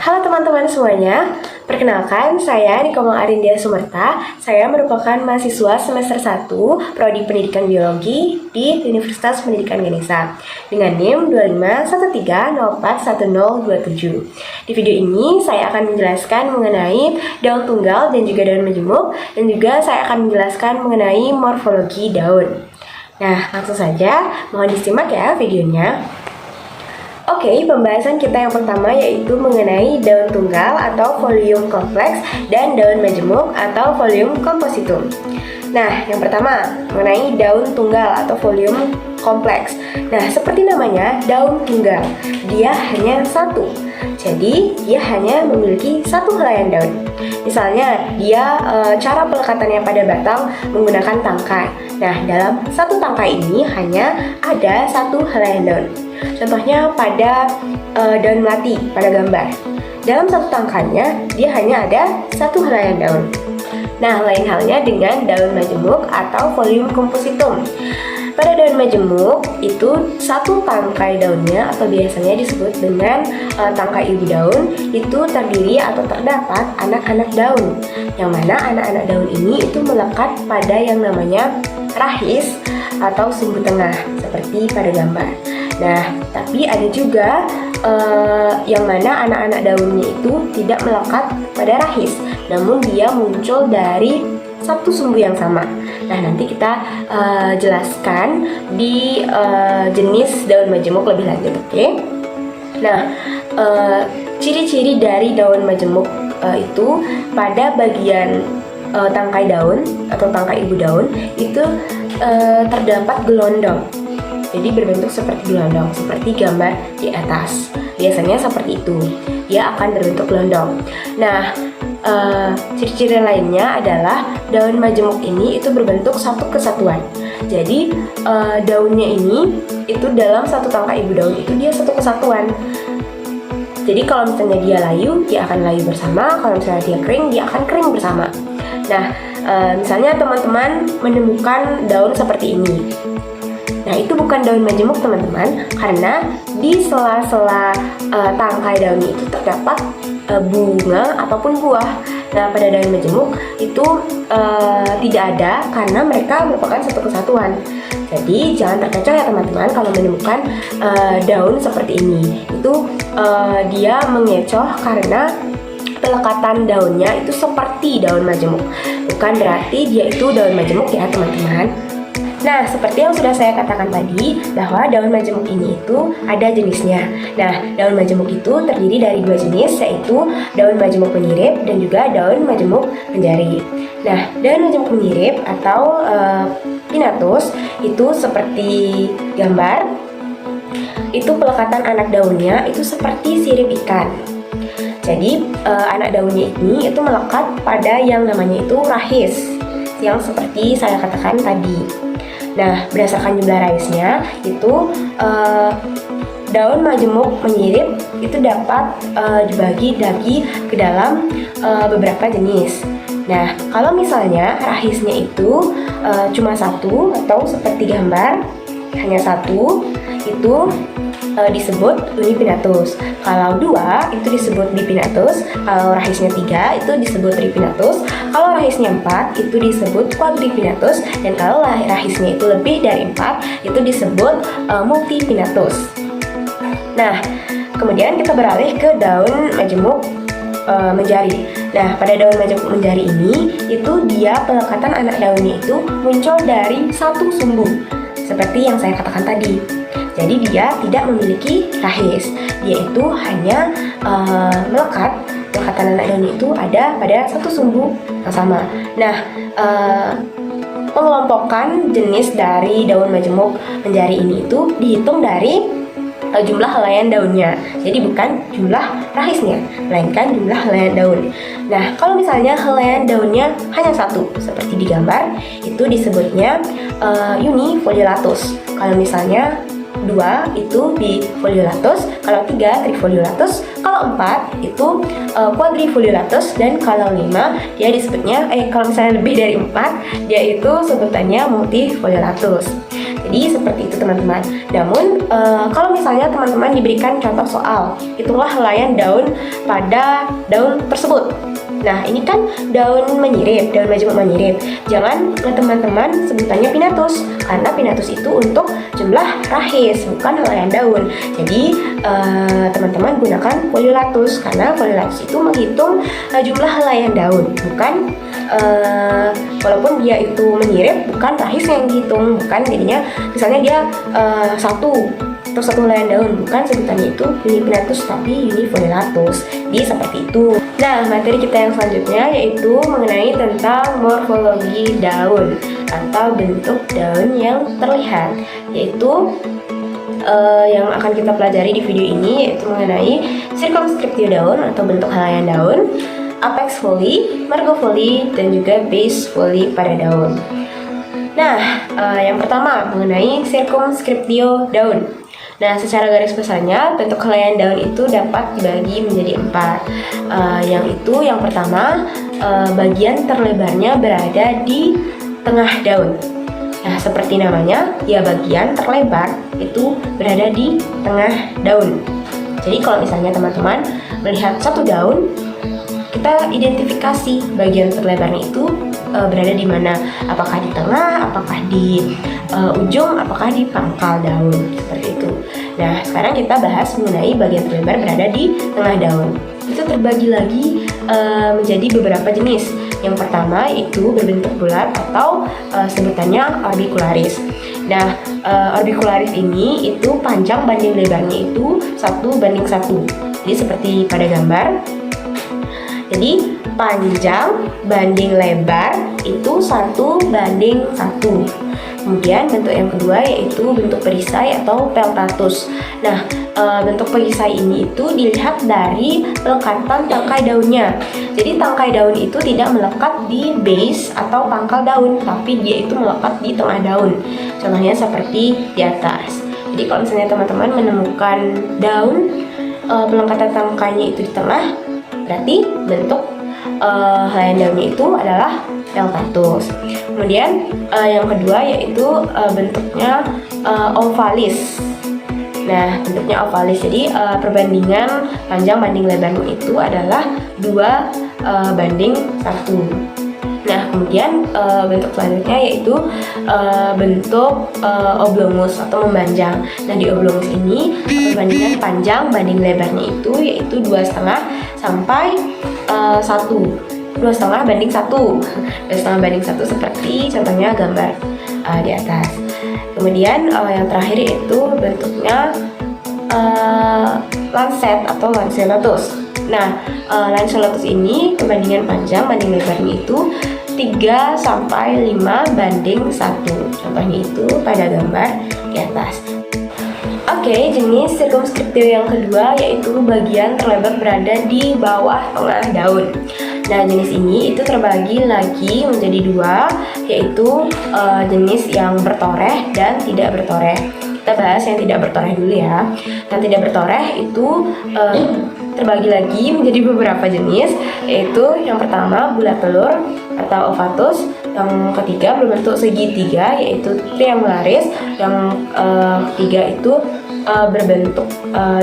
Halo teman-teman semuanya, perkenalkan saya Nikomang Arindia Sumerta. Saya merupakan mahasiswa semester 1 Prodi Pendidikan Biologi di Universitas Pendidikan Ganesha dengan NIM 2513041027. Di video ini saya akan menjelaskan mengenai daun tunggal dan juga daun majemuk, dan juga saya akan menjelaskan mengenai morfologi daun. Nah, langsung saja, mohon disimak ya videonya. Oke, pembahasan kita yang pertama yaitu mengenai daun tunggal atau folium kompleks dan daun majemuk atau folium compositum. Nah, yang pertama mengenai daun tunggal atau folium kompleks. Nah, seperti namanya, daun tunggal, dia hanya satu. Jadi, dia hanya memiliki satu helaian daun. Misalnya, dia cara pelekatannya pada batang menggunakan tangkai. Nah, dalam satu tangkai ini hanya ada satu helaian daun. Contohnya pada daun melati pada gambar. Dalam satu tangkainya dia hanya ada satu helaian daun. Nah, lain halnya dengan daun majemuk atau folium compositum. Pada daun majemuk itu satu tangkai daunnya atau biasanya disebut dengan tangkai ibu daun itu terdiri atau terdapat anak-anak daun. Yang mana anak-anak daun ini itu melekat pada yang namanya rahis atau sumbu tengah seperti pada gambar. Nah, tapi ada juga yang mana anak-anak daunnya itu tidak melekat pada rahis, namun dia muncul dari satu sumbu yang sama. Nah, nanti kita jelaskan di jenis daun majemuk lebih lanjut, oke? Nah, ciri-ciri dari daun majemuk itu pada bagian tangkai daun atau tangkai ibu daun itu terdapat gelondong. Jadi berbentuk seperti gelondong, seperti gambar di atas. Biasanya seperti itu, dia akan berbentuk gelondong. Nah, ciri-ciri lainnya adalah daun majemuk ini itu berbentuk satu kesatuan. Jadi daunnya ini itu dalam satu tangkai ibu daun itu dia satu kesatuan. Jadi kalau misalnya dia layu, dia akan layu bersama. Kalau misalnya dia kering, dia akan kering bersama. Nah, misalnya teman-teman menemukan daun seperti ini. Nah, itu bukan daun majemuk teman-teman, karena di sela-sela tangkai daunnya itu terdapat bunga ataupun buah. Nah, pada daun majemuk itu tidak ada karena mereka merupakan satu kesatuan. Jadi jangan terkecoh ya teman-teman kalau menemukan daun seperti ini. Itu dia mengecoh karena pelekatan daunnya itu seperti daun majemuk. Bukan berarti dia itu daun majemuk ya teman-teman. Nah, seperti yang sudah saya katakan tadi, bahwa daun majemuk ini itu ada jenisnya. Nah, daun majemuk itu terdiri dari dua jenis, yaitu daun majemuk penyirip dan juga daun majemuk penjari. Nah, daun majemuk penyirip atau pinnatus itu seperti gambar, itu pelekatan anak daunnya itu seperti sirip ikan. Jadi, anak daunnya ini itu melekat pada yang namanya itu rahis, yang seperti saya katakan tadi. Nah, berdasarkan jumlah rahisnya itu daun majemuk menyirip itu dapat dibagi ke dalam beberapa jenis. Nah, kalau misalnya rahisnya itu cuma satu atau seperti gambar hanya satu, itu disebut unipinnatus. Kalau dua itu disebut bipinnatus. Kalau rahisnya tiga itu disebut tripinnatus. Kalau rahisnya empat itu disebut quadripinnatus. Dan kalau rahisnya itu lebih dari empat itu disebut multipinnatus. Nah, kemudian kita beralih ke daun majemuk menjari. Nah, pada daun majemuk menjari ini itu dia pelekatan anak daunnya itu muncul dari satu sumbu seperti yang saya katakan tadi. Jadi dia tidak memiliki rahis. Dia itu hanya pelekatan anak daunnya itu ada pada satu sumbu yang sama. Nah, pengelompokan jenis dari daun majemuk menjari ini itu dihitung dari jumlah helaian daunnya. Jadi bukan jumlah rahisnya, melainkan jumlah helaian daun. Nah, kalau misalnya helaian daunnya hanya satu, seperti di gambar, itu disebutnya unifoliolatus. Kalau misalnya dua itu bifoliolatus, kalau tiga trifoliolatus, kalau empat itu quadrifoliolatus, dan kalau lima dia disebutnya kalau misalnya lebih dari empat dia itu sebutannya multifoliolatus. Jadi seperti itu teman-teman. Namun kalau misalnya teman-teman diberikan contoh soal, itulah helaian daun pada daun tersebut. Nah, ini kan daun menyirip, daun majemuk menyirip. Jangan teman-teman sebutannya pinatus, karena pinatus itu untuk jumlah rahis, bukan helaian daun. Jadi, teman-teman gunakan poliolatus, karena poliolatus itu menghitung jumlah helaian daun, bukan walaupun dia itu menyirip, bukan rahis yang dihitung, bukan jadinya misalnya dia satu helaian daun, bukan sebutannya itu unipinatus tapi unifoliolatus. Jadi seperti itu. Nah, materi kita yang selanjutnya yaitu mengenai tentang morfologi daun atau bentuk daun yang terlihat, yaitu yang akan kita pelajari di video ini yaitu mengenai circumscriptio daun atau bentuk helaian daun, apex foli, margo foli, dan juga base foli pada daun. Nah, yang pertama mengenai circumscriptio daun. Nah, secara garis besarnya bentuk helaian daun itu dapat dibagi menjadi 4. Yang pertama, bagian terlebarnya berada di tengah daun. Nah, seperti namanya, ya bagian terlebar itu berada di tengah daun. Jadi kalau misalnya teman-teman melihat satu daun, kita identifikasi bagian terlebarnya itu berada di mana, apakah di tengah, apakah di ujung, apakah di pangkal daun, seperti itu. Nah, sekarang kita bahas mengenai bagian terlebar berada di tengah daun. Itu terbagi lagi menjadi beberapa jenis. Yang pertama itu berbentuk bulat atau sebutannya orbicularis. Nah, orbicularis ini itu panjang banding lebarnya itu 1:1. Jadi seperti pada gambar. Jadi panjang banding lebar itu 1:1. Kemudian bentuk yang kedua yaitu bentuk perisai atau peltatus. Nah, bentuk perisai ini itu dilihat dari pelekatan tangkai daunnya. Jadi tangkai daun itu tidak melekat di base atau pangkal daun, tapi dia itu melekat di tengah daun. Contohnya seperti di atas. Jadi kalau misalnya teman-teman menemukan daun pelekatan tangkainya itu di tengah, berarti bentuk helaian daunnya itu adalah peltatus. Kemudian yang kedua yaitu bentuknya ovalis. Nah, bentuknya ovalis. Jadi perbandingan panjang banding lebarnya itu adalah 2:1. Nah, kemudian bentuk selanjutnya yaitu bentuk oblongus atau memanjang. Nah, di oblongus ini perbandingan panjang banding lebarnya itu yaitu 2,5 sampai 1. 2,5:1. 2,5:1 seperti contohnya gambar di atas. Kemudian yang terakhir itu bentuknya lancet atau lanceolatus. Nah, lanceolatus ini perbandingan panjang banding lebarnya itu 3:5:1. Contohnya itu pada gambar di atas. Oke, jenis circumscriptio yang kedua yaitu bagian terlebar berada di bawah tengah daun. Nah, jenis ini itu terbagi lagi menjadi 2, yaitu jenis yang bertoreh dan tidak bertoreh. Kita bahas yang tidak bertoreh dulu ya. Yang tidak bertoreh itu terbagi lagi menjadi beberapa jenis, yaitu yang pertama bulat telur atau ovatus, yang ketiga berbentuk segitiga yaitu triangularis, yang ketiga itu berbentuk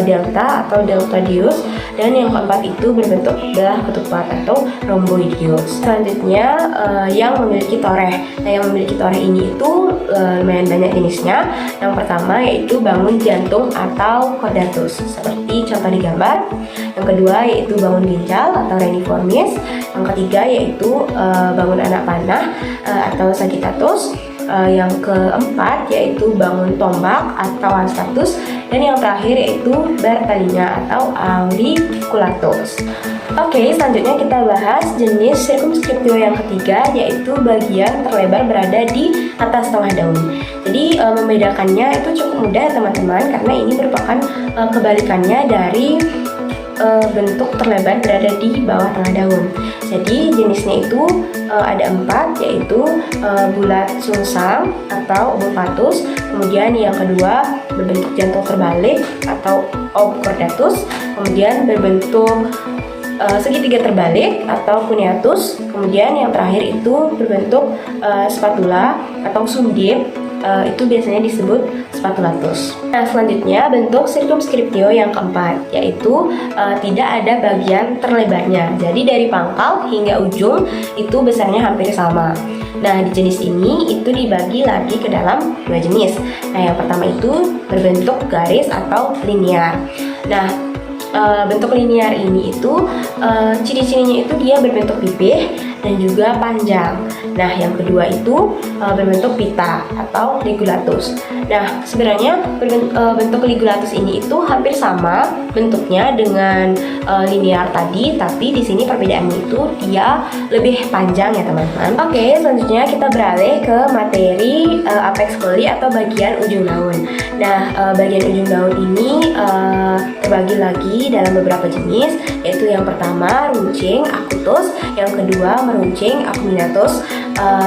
delta atau deltadius, dan yang keempat itu berbentuk belah ketupat atau rhomboideus. Selanjutnya yang memiliki toreh. Nah, yang memiliki toreh ini itu lumayan banyak jenisnya. Yang pertama yaitu bangun jantung atau chordatus seperti contoh di gambar. Yang kedua yaitu bangun ginjal atau reniformis. Yang ketiga yaitu bangun anak panah atau sagittatus. Yang keempat yaitu bangun tombak atau hastatus, dan yang terakhir yaitu Barthalina atau auriculatus. Oke, selanjutnya kita bahas jenis circumscriptio yang ketiga, yaitu bagian terlebar berada di atas tengah daun. Jadi membedakannya itu cukup mudah teman-teman, karena ini merupakan kebalikannya dari bentuk terlebar berada di bawah tengah daun. Jadi jenisnya itu ada 4, yaitu bulat sungsang atau obovatus. Kemudian yang kedua berbentuk jantung terbalik atau obcordatus. Kemudian berbentuk segitiga terbalik atau cuneatus. Kemudian yang terakhir itu berbentuk spatula atau sundip itu biasanya disebut spatulatus. Nah, selanjutnya bentuk circumscriptio yang keempat, yaitu tidak ada bagian terlebarnya. Jadi dari pangkal hingga ujung itu besarnya hampir sama. Nah, di jenis ini itu dibagi lagi ke dalam dua jenis. Nah, yang pertama itu berbentuk garis atau linear. Nah, bentuk linear ini itu ciri-cirinya itu dia berbentuk pipih dan juga panjang. Nah, yang kedua itu berbentuk pita atau ligulatus. Nah, sebenarnya bentuk ligulatus ini itu hampir sama bentuknya dengan linear tadi, tapi di sini perbedaannya itu dia lebih panjang ya teman-teman. Oke, selanjutnya kita beralih ke materi apex foli atau bagian ujung daun. Nah, bagian ujung daun ini terbagi lagi dalam beberapa jenis, yaitu yang pertama runcing akutus, yang kedua meruncing acuminatus.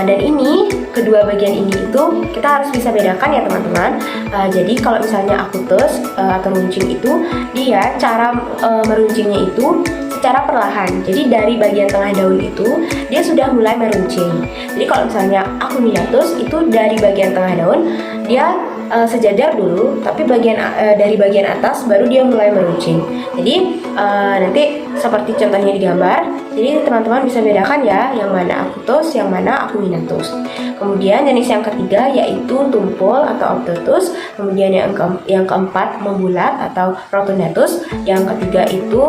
Dan ini kedua bagian ini itu kita harus bisa bedakan ya teman-teman. Jadi kalau misalnya akutus atau runcing itu dia cara meruncingnya itu secara perlahan. Jadi dari bagian tengah daun itu dia sudah mulai meruncing. Jadi kalau misalnya acuminatus itu dari bagian tengah daun dia sejajar dulu, tapi dari bagian atas baru dia mulai meruncing. Jadi nanti seperti contohnya di gambar. Jadi teman-teman bisa bedakan ya, yang mana akutus, yang mana acuminatus. Kemudian jenis yang ketiga yaitu tumpul atau obtutus. Kemudian yang keempat membulat atau rotundatus. Yang ketiga itu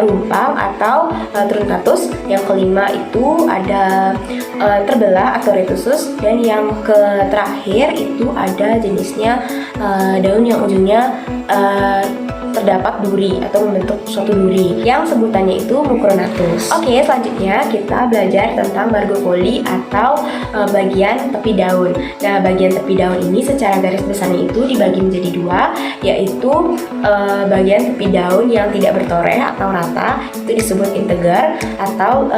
rumpang atau truncatus. Yang kelima itu ada terbelah atau retusus. Dan yang terakhir itu ada jenisnya daun yang ujungnya terdapat duri atau membentuk suatu duri yang sebutannya itu mucronatus. Oke, selanjutnya kita belajar tentang margo foli atau bagian tepi daun. Nah, bagian tepi daun ini secara garis besarnya itu dibagi menjadi dua, yaitu bagian tepi daun yang tidak bertoreh atau rata itu disebut integer, atau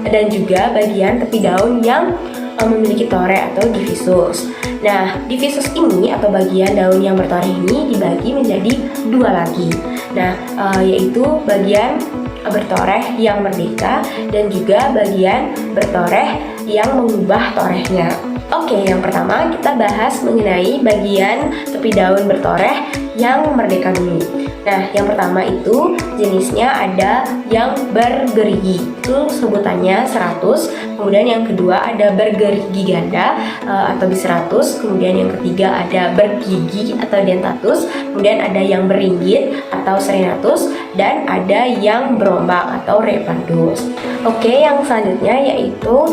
dan juga bagian tepi daun yang memiliki tore atau divisus. Nah, divisus ini atau bagian daun yang bertoreh ini dibagi menjadi dua lagi. Nah, yaitu bagian bertoreh yang merdeka dan juga bagian bertoreh yang mengubah torehnya. Oke, yang pertama kita bahas mengenai bagian tepi daun bertoreh yang merdeka dulu. Nah, yang pertama itu jenisnya ada yang bergerigi, itu sebutannya 100. Kemudian yang kedua ada bergerigi ganda atau bi100. Kemudian yang ketiga ada bergigi atau dentatus. Kemudian ada yang beringgit atau serenatus. Dan ada yang berombak atau repandus. Oke, yang selanjutnya yaitu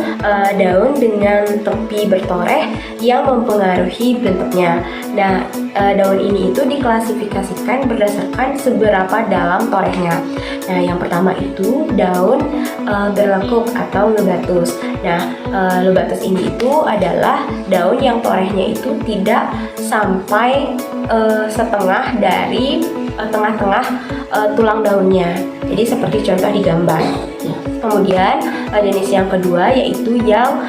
daun dengan tepi bertoreh yang mempengaruhi bentuknya. Nah, daun ini itu diklasifikasikan berdasarkan seberapa dalam torehnya. Nah, yang pertama itu daun berlekuk atau lobatus. Nah, lobatus ini itu adalah daun yang torehnya itu tidak sampai setengah dari tengah-tengah tulang daunnya. Jadi seperti contoh di gambar. Kemudian jenis yang kedua yaitu yang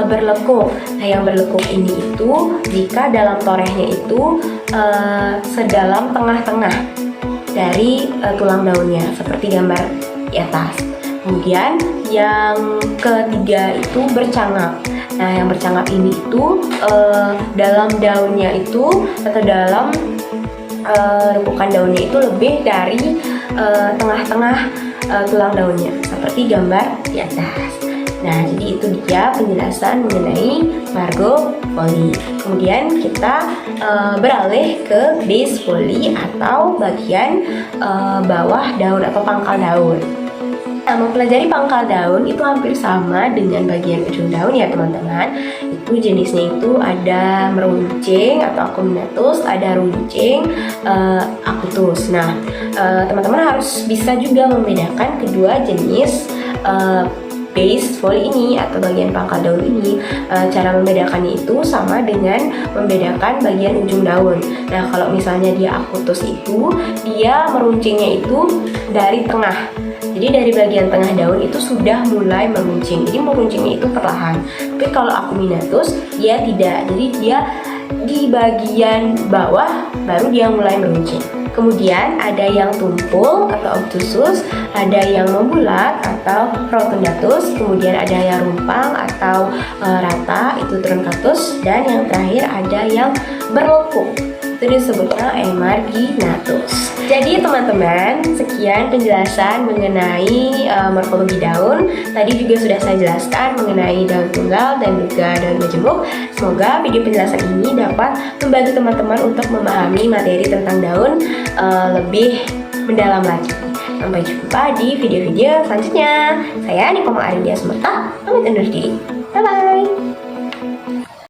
berlekuk. Nah, yang berlekuk ini itu jika dalam torehnya itu sedalam tengah-tengah dari tulang daunnya seperti gambar di atas. Kemudian yang ketiga itu bercangap. Nah, yang bercangap ini itu dalam daunnya itu atau dalam lekukan daunnya itu lebih dari tengah-tengah tulang daunnya seperti gambar di atas. Nah, jadi itu dia penjelasan mengenai margo foli. Kemudian kita beralih ke base foli atau bagian bawah daun atau pangkal daun. Nah, mempelajari pangkal daun itu hampir sama dengan bagian ujung daun ya teman-teman. Itu jenisnya itu ada meruncing atau acuminatus, ada runcing, akutus. Nah, teman-teman harus bisa juga membedakan kedua jenis base foli ini atau bagian pangkal daun ini. Cara membedakannya itu sama dengan membedakan bagian ujung daun. Nah, kalau misalnya dia akutus itu dia meruncingnya itu dari tengah. Jadi dari bagian tengah daun itu sudah mulai meruncing. Jadi meruncingnya itu perlahan. Tapi kalau acuminatus dia tidak. Jadi dia di bagian bawah baru dia mulai meruncing. Kemudian ada yang tumpul atau obtusus, ada yang membulat atau rotundatus, kemudian ada yang rumpang atau rata, itu truncatus, dan yang terakhir ada yang berlekuk, itu disebutnya emarginatus. Jadi teman-teman, sekian penjelasan mengenai morfologi daun. Tadi juga sudah saya jelaskan mengenai daun tunggal dan juga daun majemuk. Semoga video penjelasan ini dapat membantu teman-teman untuk memahami materi tentang daun lebih mendalam lagi. Sampai jumpa di video-video selanjutnya. Saya Nipoma Arindia Sumerta, pamit undur diri. Bye-bye.